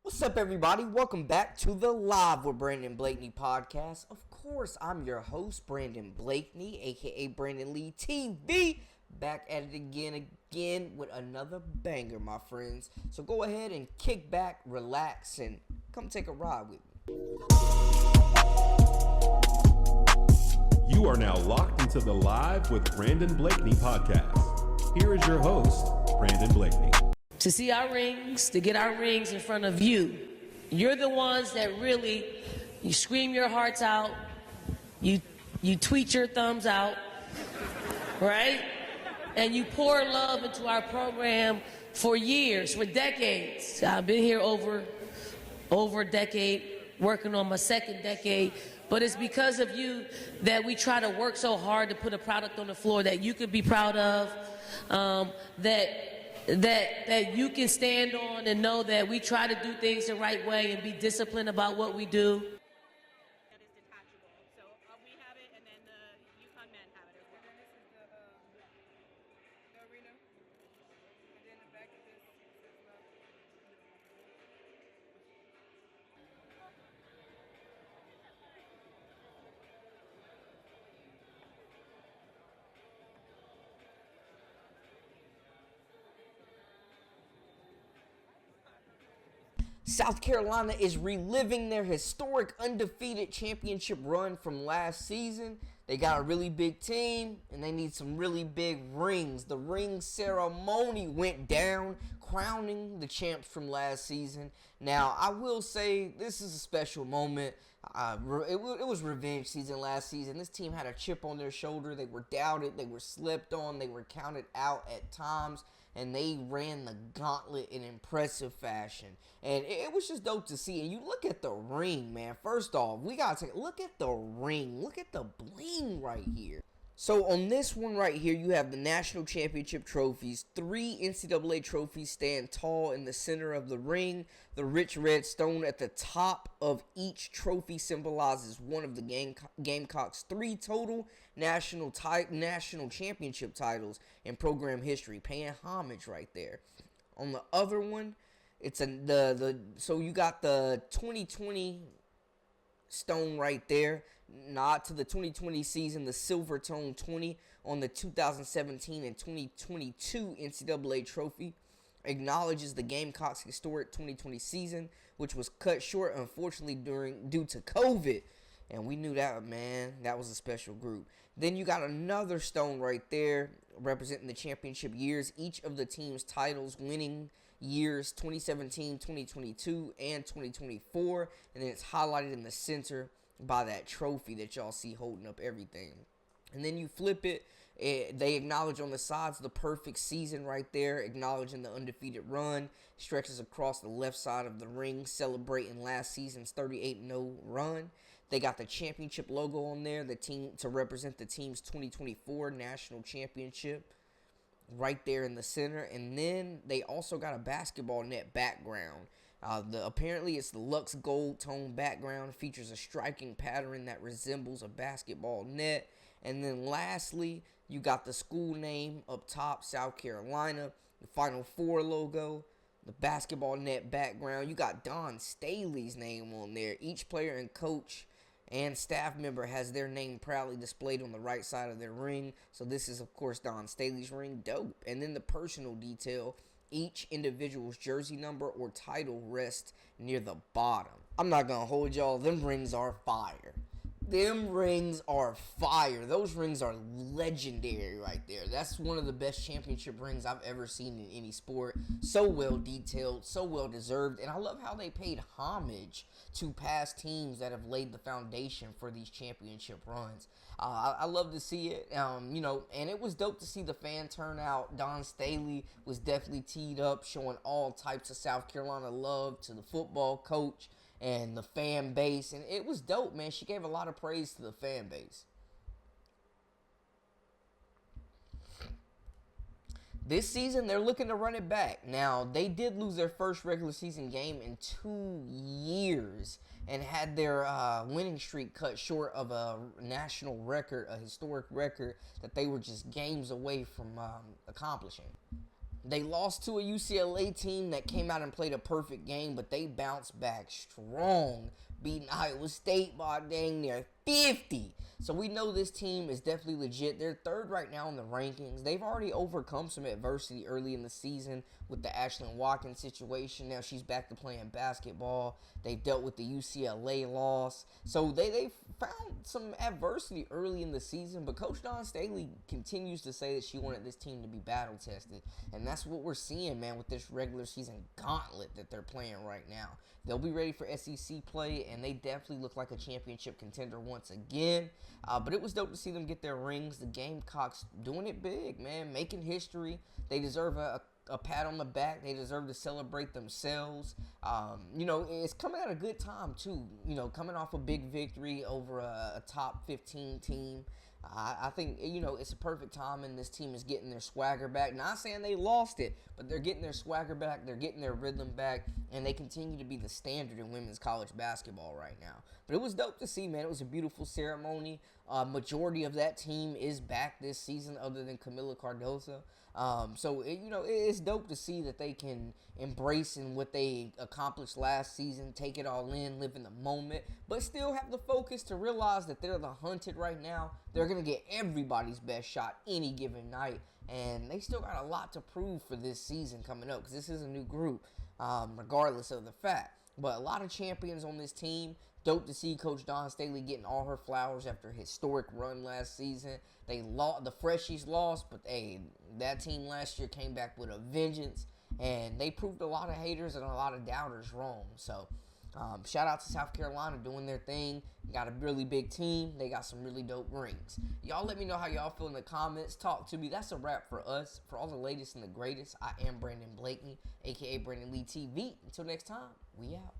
What's up, everybody? Welcome back to the Live with Brandon Blakeney podcast. Of course, I'm your host, Brandon Blakeney, aka Brandon Lee TV. Back at it again with another banger, my friends. So go ahead and kick back, relax, and come take a ride with me. You are now locked into the Live with Brandon Blakeney podcast. Here is your host, Brandon Blakeney. To see our rings, to get our rings in front of you. You're the ones that really, you scream your hearts out, you tweet your thumbs out, right? And you pour love into our program for years, for decades. I've been here over a decade, working on my second decade, but it's because of you that we try to work so hard to put a product on the floor that you could be proud of, that you can stand on and know that we try to do things the right way and be disciplined about what we do. That is detachable. So we have it, and then the Yukon men have it as well. And this is the arena, and then the back of this says love. South Carolina is reliving their historic undefeated championship run from last season. They got a really big team, and they need some really big rings. The ring ceremony went down, crowning the champs from last season. Now, I will say this is a special moment. It was revenge season last season. This team had a chip on their shoulder. They were doubted. They were slept on. They were counted out at times. And they ran the gauntlet in impressive fashion. And it was just dope to see. And you look at the ring, man. First off, we got to take a look at the ring. Look at the bling right here. So on this one right here, you have the national championship trophies. 3 NCAA trophies stand tall in the center of the ring. The rich red stone at the top of each trophy symbolizes one of the Gamecocks' 3 total national championship titles in program history, paying homage right there. On the other one, it's so you got the 2020 stone right there. Nod to the 2020 season, the silver tone 20 on the 2017 and 2022 NCAA trophy acknowledges the Gamecocks' historic 2020 season, which was cut short, unfortunately, due to COVID. And we knew that, man. That was a special group. Then you got another stone right there representing the championship years, each of the team's titles winning years 2017, 2022, and 2024. And then it's highlighted in the center by that trophy that y'all see holding up everything. And then you flip it, they acknowledge on the sides the perfect season right there, acknowledging the undefeated run, stretches across the left side of the ring, celebrating last season's 38-0 run. They got the championship logo on there, the team to represent the team's 2024 national championship right there in the center. And then they also got a basketball net background. Apparently it's the Lux Gold tone background, features a striking pattern that resembles a basketball net. And then lastly, you got the school name up top, South Carolina, the Final Four logo, the basketball net background. You got Don Staley's name on there. Each player and coach and staff member has their name proudly displayed on the right side of their ring. So this is, of course, Don Staley's ring. Dope. And then the personal detail. Each individual's jersey number or title rests near the bottom. I'm not going to hold y'all. Them rings are fire. Them rings are fire. Those rings are legendary right there. That's one of the best championship rings I've ever seen in any sport. So well detailed, so well deserved. And I love how they paid homage to past teams that have laid the foundation for these championship runs. I love to see it, and it was dope to see the fan turnout. Don Staley was definitely teed up, showing all types of South Carolina love to the football coach and the fan base, and it was dope, man. She gave a lot of praise to the fan base. This season, they're looking to run it back. Now, they did lose their first regular season game in 2 years and had their winning streak cut short of a national record, a historic record that they were just games away from accomplishing. They lost to a UCLA team that came out and played a perfect game, but they bounced back strong, beating Iowa State by dang near 50. So we know this team is definitely legit. They're third right now in the rankings. They've already overcome some adversity early in the season with the Ashlyn Watkins situation. Now she's back to playing basketball. They've dealt with the UCLA loss. So they found some adversity early in the season, but Coach Dawn Staley continues to say that she wanted this team to be battle tested. And that's what we're seeing, man, with this regular season gauntlet that they're playing right now. They'll be ready for SEC play, and they definitely look like a championship contender once again. But it was dope to see them get their rings. The Gamecocks doing it big, man, making history. They deserve a pat on the back. They deserve to celebrate themselves. It's coming at a good time, too. Coming off a big victory over a top 15 team. I think, it's a perfect time, and this team is getting their swagger back. Not saying they lost it, but they're getting their swagger back. They're getting their rhythm back, and they continue to be the standard in women's college basketball right now. But it was dope to see, man. It was a beautiful ceremony. Majority of that team is back this season other than Camila Cardoso. It's dope to see that they can embrace in what they accomplished last season, take it all in, live in the moment, but still have the focus to realize that they're the hunted right now. They're going to get everybody's best shot any given night, and they still got a lot to prove for this season coming up because this is a new group, regardless of the fact. But a lot of champions on this team. Dope to see Coach Dawn Staley getting all her flowers after a historic run last season. The Freshies lost, but that team last year came back with a vengeance, and they proved a lot of haters and a lot of doubters wrong. So, shout out to South Carolina doing their thing. Got a really big team. They got some really dope rings. Y'all let me know how y'all feel in the comments. Talk to me. That's a wrap for us. For all the latest and the greatest, I am Brandon Blakeney, a.k.a. Brandon Lee TV. Until next time, we out.